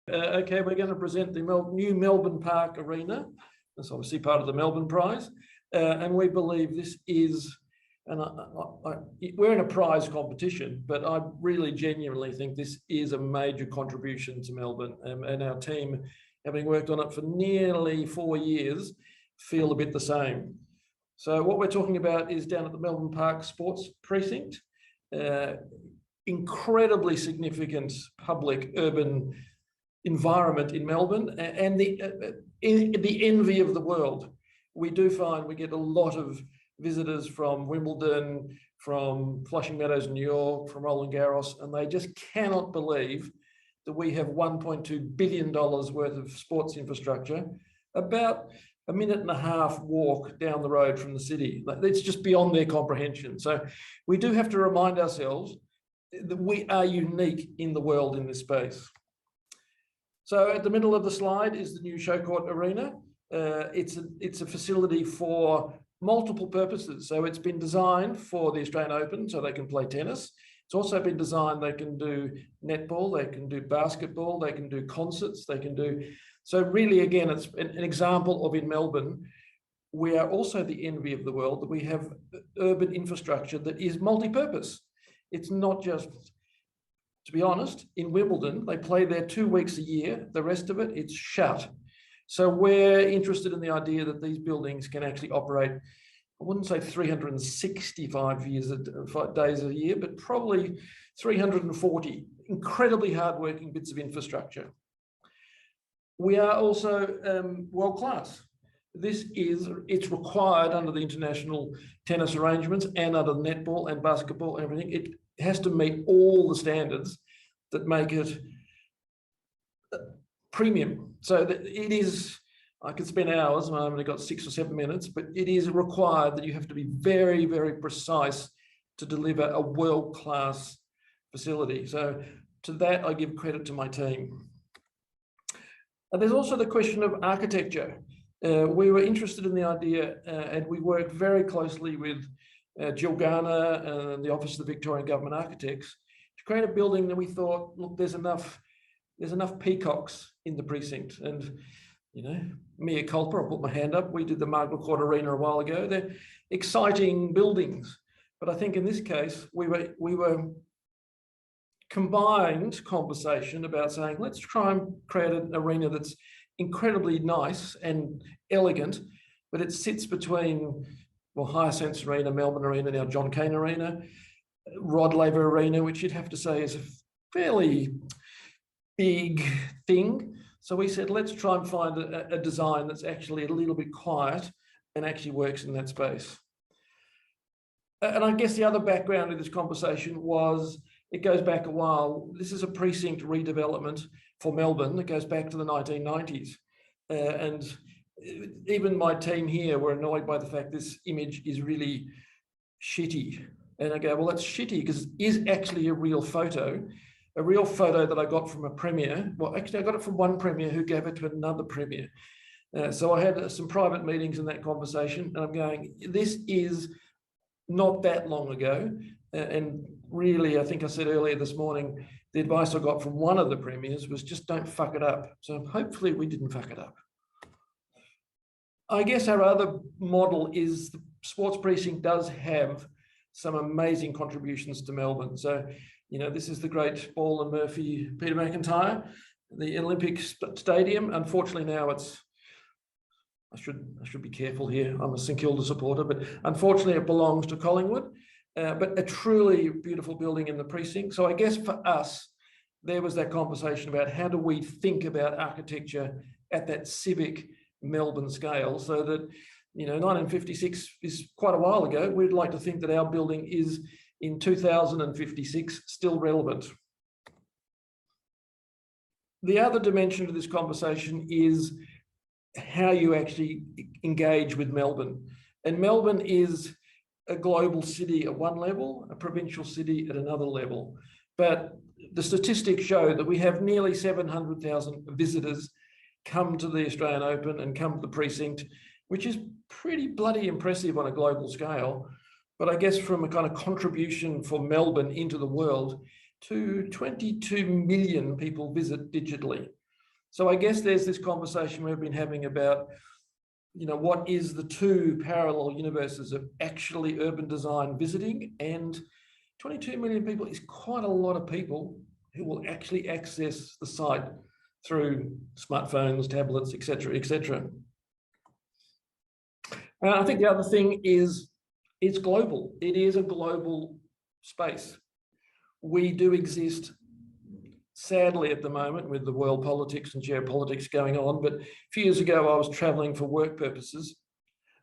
Okay, we're going to present the new Melbourne Park Arena. That's obviously part of the Melbourne Prize. And we believe this is, and we're in a prize competition, but I really genuinely think this is a major contribution to Melbourne. And our team, having worked on it for nearly 4 years, feel a bit the same. So what we're talking about is down at the Melbourne Park Sports Precinct. Incredibly significant public urban environment in Melbourne, and the envy of the world. We do find we get a lot of visitors from Wimbledon, from Flushing Meadows, New York, from Roland Garros, and they just cannot believe that we have $1.2 billion worth of sports infrastructure, about a minute and a half walk down the road from the city. It's just beyond their comprehension. So we do have to remind ourselves that we are unique in the world in this space. So at the middle of the slide is the new Showcourt Arena. It's a facility for multiple purposes. So it's been designed for the Australian Open so they can play tennis. It's also been designed, they can do netball, they can do basketball, they can do concerts, they can do. So really, again, it's an example of in Melbourne, we are also the envy of the world, that we have urban infrastructure that is multi-purpose. It's not just, to be honest, in Wimbledon, they play there 2 weeks a year. The rest of it, it's shut. So we're interested in the idea that these buildings can actually operate, I wouldn't say 365 days a year, but probably 340 incredibly hardworking bits of infrastructure. We are also world-class. It's required under the international tennis arrangements and under netball and basketball and everything. It has to meet all the standards that make it premium. So that it is, I could spend hours, and I've only got 6 or 7 minutes, but it is required that you have to be very, very precise to deliver a world-class facility. So to that, I give credit to my team. And there's also the question of architecture. We were interested in the idea, and we worked very closely with Jill Garner and the Office of the Victorian Government Architects to create a building that we thought, look, there's enough peacocks in the precinct. And, you know, mea culpa, I'll put my hand up. We did the Margaret Court Arena a while ago. They're exciting buildings. But I think in this case, we were combined conversation about saying, let's try and create an arena that's incredibly nice and elegant, but it sits between, well, Hyacinth Arena, Melbourne Arena, now John Cain Arena, Rod Laver Arena, which you'd have to say is a fairly big thing. So we said, let's try and find a design that's actually a little bit quiet and actually works in that space. And I guess the other background of this conversation was, it goes back a while. This is a precinct redevelopment for Melbourne that goes back to the 1990s. And even my team here were annoyed by the fact this image is really shitty. And I go, well, that's shitty because it is actually a real photo that I got from a premier. Well, actually, I got it from one premier who gave it to another premier. So I had some private meetings in that conversation, and I'm going, this is not that long ago. And really, I think I said earlier this morning, the advice I got from one of the premiers was just don't fuck it up. So hopefully we didn't fuck it up. I guess our other model is the sports precinct does have some amazing contributions to Melbourne. So, you know, this is the great Ball and Murphy, Peter McIntyre, the Olympic Stadium. Unfortunately now it's, I should be careful here. I'm a St Kilda supporter, but unfortunately it belongs to Collingwood. But a truly beautiful building in the precinct. So I guess for us, there was that conversation about how do we think about architecture at that civic Melbourne scale, so that, you know, 1956 is quite a while ago. We'd like to think that our building is in 2056 still relevant. The other dimension to this conversation is how you actually engage with Melbourne. And Melbourne is a global city at one level, a provincial city at another level. But the statistics show that we have nearly 700,000 visitors come to the Australian Open and come to the precinct, which is pretty bloody impressive on a global scale. But I guess from a kind of contribution for Melbourne into the world, to 22 million people visit digitally. So I guess there's this conversation we've been having about, you know, what is the two parallel universes of actually urban design visiting, and 22 million people is quite a lot of people who will actually access the site through smartphones, tablets, etc., etc. I think the other thing is it's global. It is a global space. We do exist, sadly, at the moment with the world politics and geopolitics going on. But a few years ago, I was traveling for work purposes,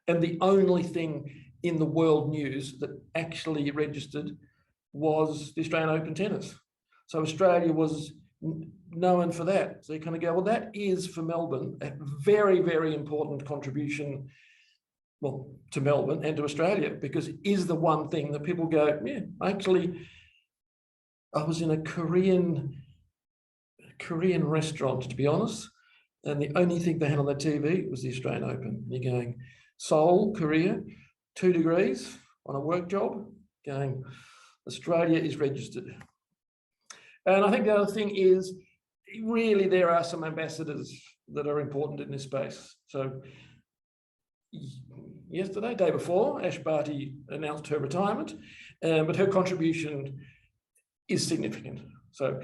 and the only thing in the world news that actually registered was the Australian Open tennis. So Australia was known for that. So you kind of go, well, that is for Melbourne a very, very important contribution, well, to Melbourne and to Australia, because it is the one thing that people go, yeah, actually, I was in a Korean restaurant, to be honest, and the only thing they had on the TV was the Australian Open. And you're going, Seoul, Korea, 2 degrees on a work job, going, Australia is registered. And I think the other thing is, really, there are some ambassadors that are important in this space. So yesterday, day before, Ash Barty announced her retirement, but her contribution is significant. So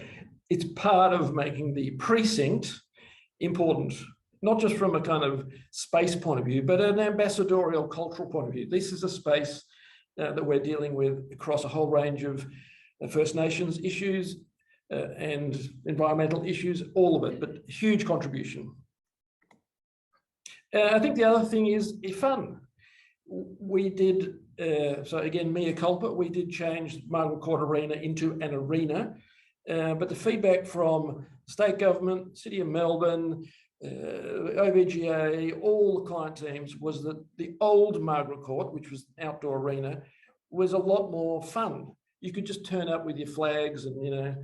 it's part of making the precinct important, not just from a kind of space point of view, but an ambassadorial cultural point of view. This is a space that we're dealing with across a whole range of First Nations issues and environmental issues, all of it, but huge contribution. I think the other thing is fun. We did, so again, mea culpa, we did change Margaret Court Arena into an arena, but the feedback from state government, City of Melbourne, OVGA, all the client teams was that the old Margaret Court, which was an outdoor arena, was a lot more fun. You could just turn up with your flags and, you know.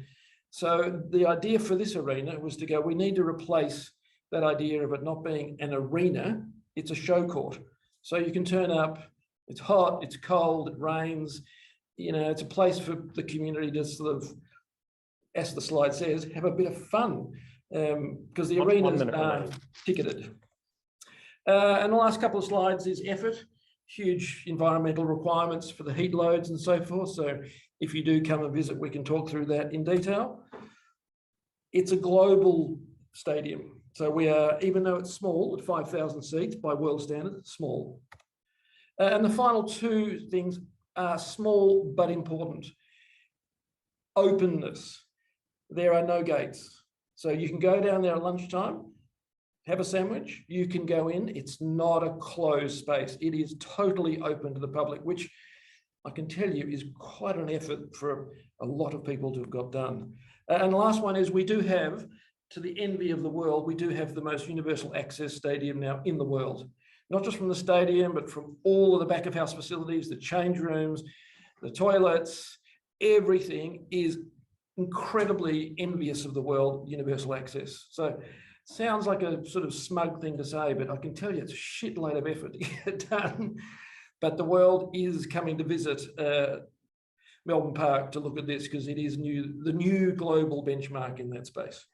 So the idea for this arena was to go, we need to replace that idea of it not being an arena, it's a show court. So you can turn up, it's hot, it's cold, it rains, you know, it's a place for the community to sort of, as the slide says, have a bit of fun, because the arenas are ticketed. And the last couple of slides is effort, huge environmental requirements for the heat loads and so forth. So if you do come and visit, we can talk through that in detail. It's a global stadium. So we are, even though it's small at 5,000 seats by world standards, it's small. And the final two things are small but important. Openness. There are no gates. So you can go down there at lunchtime, have a sandwich, you can go in. It's not a closed space. It is totally open to the public, which I can tell you is quite an effort for a lot of people to have got done. And the last one is we do have, to the envy of the world, we do have the most universal access stadium now in the world. Not just from the stadium, but from all of the back of house facilities, the change rooms, the toilets, everything is incredibly envious of the world universal access. So sounds like a sort of smug thing to say, but I can tell you it's a shitload of effort to get it done. But the world is coming to visit Melbourne Park to look at this because it is the new global benchmark in that space.